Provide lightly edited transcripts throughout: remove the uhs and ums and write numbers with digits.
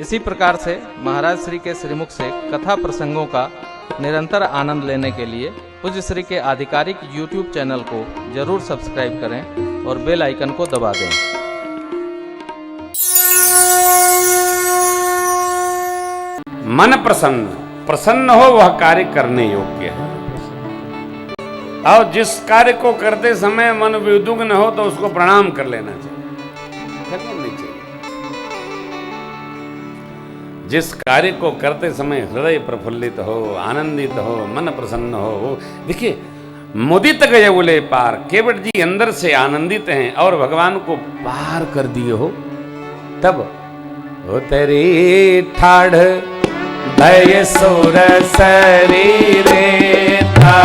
इसी प्रकार से महाराज श्री के श्रीमुख से कथा प्रसंगों का निरंतर आनंद लेने के लिए पूज्य श्री के आधिकारिक YouTube चैनल को जरूर सब्सक्राइब करें और बेल आइकन को दबा दें। मन प्रसन्न हो वह कार्य करने योग्य है। और जिस कार्य को करते समय मन विद्युग्न हो तो उसको प्रणाम कर लेना चाहिए, करना नहीं चाहिए। जिस कार्य को करते समय हृदय प्रफुल्लित हो, आनंदित हो, मन प्रसन्न हो। देखिए, मुदित गए बोले पार, केवट जी अंदर से आनंदित हैं और भगवान को पार कर दिए हो, तब हो तेरी ठाढ़ भय सुर शरीरे था।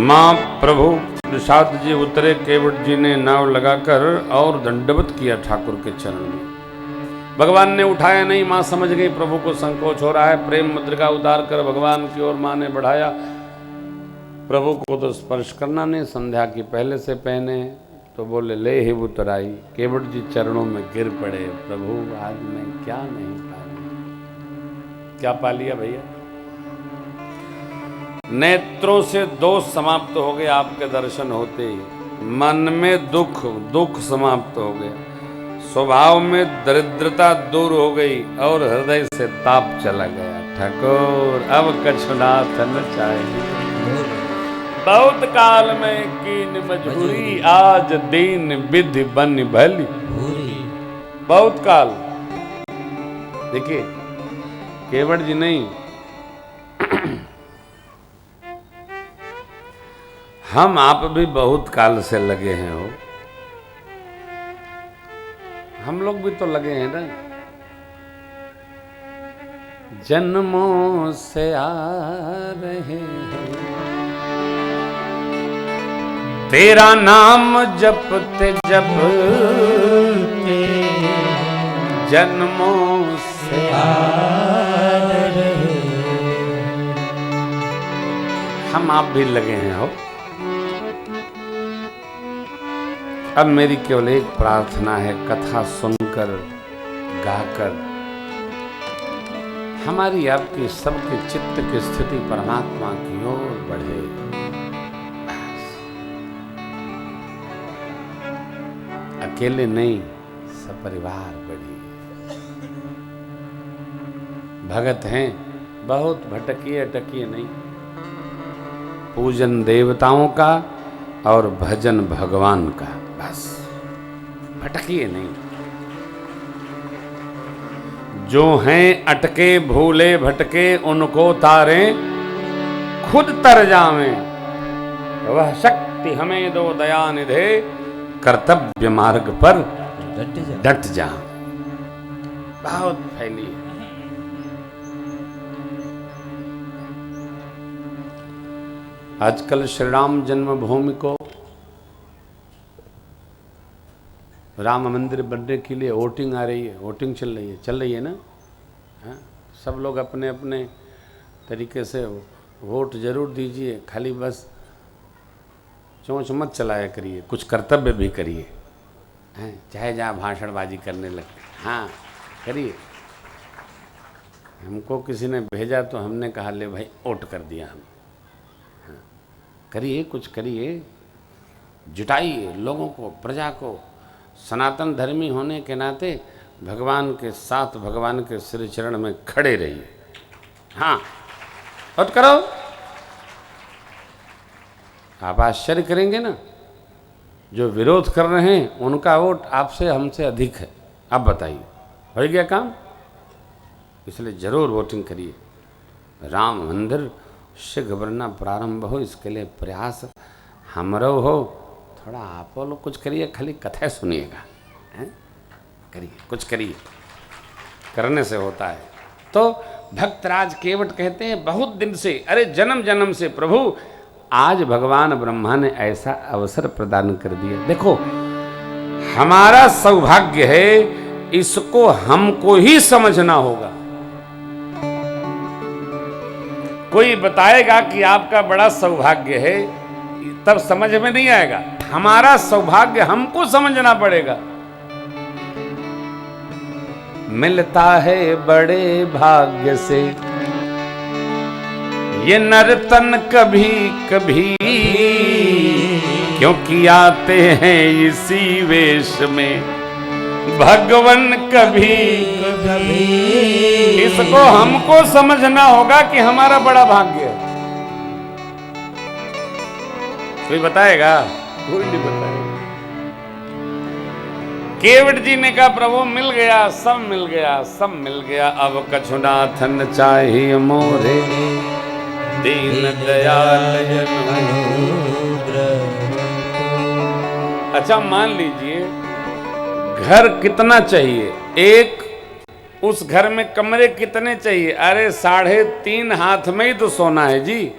मां प्रभु प्रसाद जी उतरे, केवट जी ने नाव लगाकर और दंडवत किया ठाकुर के चरण में। भगवान ने उठाया नहीं, मां समझ गई प्रभु को संकोच हो रहा है। प्रेम मुद्रिका उतार कर भगवान की ओर मां ने बढ़ाया। प्रभु को तो स्पर्श करना नहीं, संध्या की पहले से पहने तो बोले ले ही उतराई। केवट जी चरणों में गिर पड़े, प्रभु आज मैं क्या नहीं पा लिया, क्या पा लिया भैया? नेत्रों से दोष समाप्त हो गए आपके दर्शन होते ही। मन में दुख समाप्त हो गया। स्वभाव में दरिद्रता दूर हो गई और हृदय से ताप चला गया। ठाकुर अब कछुनाथ न चाहिए, बहुत काल में कीन मजबूरी, आज दीन विधि बन भली। बहुत काल। देखिए केवट जी नहीं, हम आप भी बहुत काल से लगे हैं हो, हम लोग भी तो लगे हैं ना, जन्मों से आ रहे हैं तेरा नाम जपते जपते, जन्मों से आ रहे हैं। हम आप भी लगे हैं हो। अब मेरी केवल एक प्रार्थना है, कथा सुनकर गाकर हमारी आपकी सबके चित्त की स्थिति परमात्मा की ओर बढ़े। अकेले नहीं, सपरिवार बढ़िए। भगत हैं बहुत, भटकिए अटकिए नहीं। पूजन देवताओं का और भजन भगवान का, बस भटकिए नहीं। जो हैं अटके भूले भटके उनको तारें खुद तर जावें, वह शक्ति हमें दो दया निधे, कर्तव्य मार्ग पर डट जा। बहुत फैली है। आजकल श्री राम जन्मभूमि को राम मंदिर बनने के लिए वोटिंग आ रही है, वोटिंग चल रही है ना। हाँ, सब लोग अपने अपने तरीके से वोट जरूर दीजिए, खाली बस चोंच मत चलाया करिए, कुछ कर्तव्य भी करिए। हैं, चाहे जहाँ भाषणबाजी करने लगते, हाँ करिए। हमको किसी ने भेजा तो हमने कहा ले भाई वोट कर दिया हम। हाँ, करिए, कुछ करिए, जुटाइए लोगों को, प्रजा को। सनातन धर्मी होने के नाते भगवान के साथ, भगवान के श्री चरण में खड़े रहिए। हाँ, वोट करो। आप आश्चर्य करेंगे ना, जो विरोध कर रहे हैं उनका वोट आपसे हमसे अधिक है। आप बताइए, हो गया काम? इसलिए जरूर वोटिंग करिए। राम मंदिर शीघ्र बनना प्रारंभ हो, इसके लिए प्रयास हमरो हो। थोड़ा आप लोग कुछ करिए, खाली कथा सुनिएगा। करिए, कुछ करिए, करने से होता है। तो भक्तराज केवट कहते हैं बहुत दिन से, अरे जन्म जन्म से प्रभु, आज भगवान ब्रह्मा ने ऐसा अवसर प्रदान कर दिया। देखो हमारा सौभाग्य है, इसको हमको ही समझना होगा। कोई बताएगा कि आपका बड़ा सौभाग्य है, तब समझ में नहीं आएगा। हमारा सौभाग्य हमको समझना पड़ेगा। मिलता है बड़े भाग्य से ये नर्तन कभी कभी, क्योंकि आते हैं इसी वेश में भगवान कभी कभी। इसको हमको समझना होगा कि हमारा बड़ा भाग्य है। कोई बताएगा? कोई नहीं बताएगा। केवट जी ने कहा प्रभु मिल गया, सब मिल गया, सब मिल गया। अब कछुनाथ न चाहिए मोरे, दीन दयाल अच्छा मान लीजिए घर कितना चाहिए, एक उस घर में कमरे कितने चाहिए? अरे 3.5 हाथ में ही तो सोना है जी।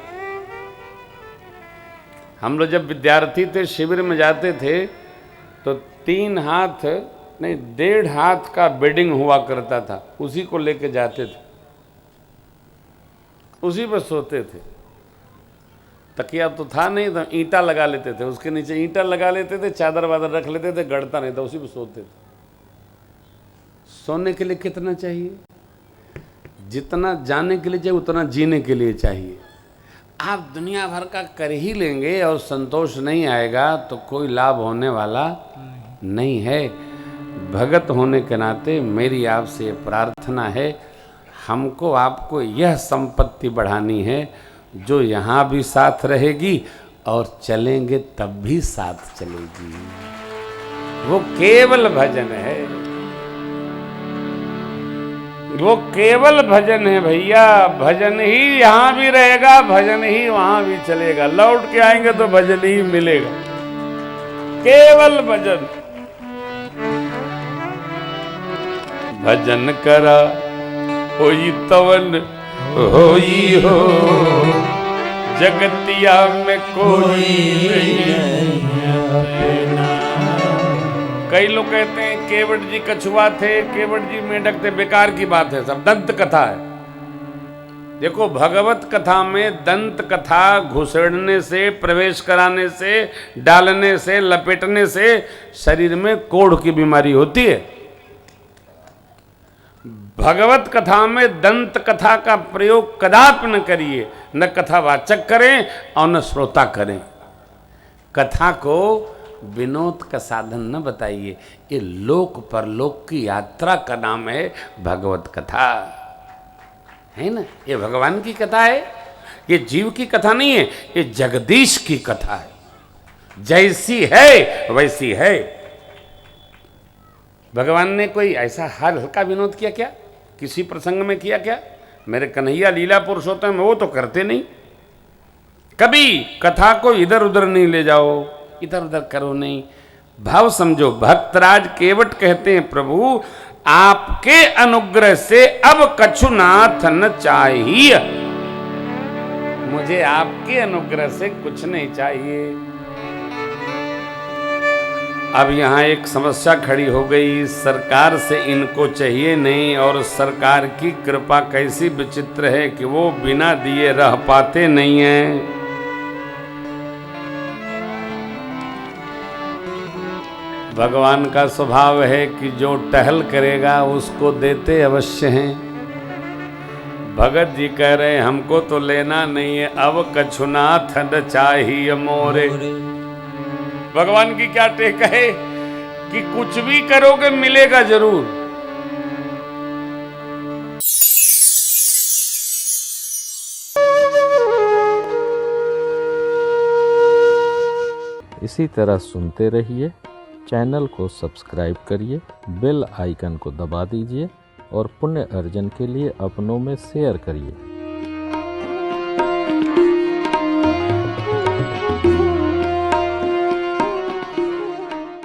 हम लोग जब विद्यार्थी थे, शिविर में जाते थे, तो 3 हाथ नहीं 1.5 हाथ का बेडिंग हुआ करता था, उसी को लेके जाते थे, उसी पर सोते थे। तकिया तो था नहीं, तो ईंटा लगा लेते थे, उसके नीचे ईंटा लगा लेते थे, चादर वादर रख लेते थे, गड़ता नहीं था, उसी पर सोते थे। सोने के लिए कितना चाहिए? जितना जाने के लिए चाहिए उतना जीने के लिए चाहिए। आप दुनिया भर का कर ही लेंगे और संतोष नहीं आएगा तो कोई लाभ होने वाला नहीं है। भगत होने के नाते मेरी आपसे प्रार्थना है, हमको आपको यह संपत्ति बढ़ानी है जो यहाँ भी साथ रहेगी और चलेंगे तब भी साथ चलेगी। वो केवल भजन है, वो केवल भजन है भैया। भजन ही यहाँ भी रहेगा, भजन ही वहां भी चलेगा। लौट के आएंगे तो भजन ही मिलेगा, केवल भजन। भजन करा होई तवन होई हो, जगतिया में कोई नहीं। कई लोग कहते हैं केवट जी कछुआ थे, केवट जी मेंढक थे। बेकार की बात है, सब दंत कथा है। देखो, भगवत कथा में दंत कथा घुसड़ने से, प्रवेश कराने से, डालने से, लपेटने से शरीर में कोढ़ की बीमारी होती है। भगवत कथा में दंत कथा का प्रयोग कदापि न करिए। न कथावाचक करें और न श्रोता करें। कथा को विनोद का साधन न बताइए। ये लोक परलोक की यात्रा का नाम है भगवत कथा, है ना। ये भगवान की कथा है, ये जीव की कथा नहीं है, ये जगदीश की कथा है। जैसी है वैसी है। भगवान ने कोई ऐसा हल्का विनोद किया क्या? किसी प्रसंग में किया क्या? मेरे कन्हैया लीला पुरुषोत्तम में वो तो करते नहीं। कभी कथा को इधर उधर नहीं ले जाओ, इधर उधर करो नहीं, भाव समझो। भक्तराज केवट कहते हैं, प्रभु आपके अनुग्रह से अब कछुनाथ न चाहिए। मुझे आपके अनुग्रह से कुछ नहीं चाहिए। अब यहाँ एक समस्या खड़ी हो गई, सरकार से इनको चाहिए नहीं, और सरकार की कृपा कैसी विचित्र है कि वो बिना दिए रह पाते नहीं हैं। भगवान का स्वभाव है कि जो टहल करेगा उसको देते अवश्य हैं। भगत जी कह रहे हैं हमको तो लेना नहीं है, अब कछुनाथ न चाहिए मोरे। भगवान की क्या टेक है कि कुछ भी करोगे मिलेगा जरूर। इसी तरह सुनते रहिए, चैनल को सब्सक्राइब करिए, बेल आइकन को दबा दीजिए और पुण्य अर्जन के लिए अपनों में शेयर करिए।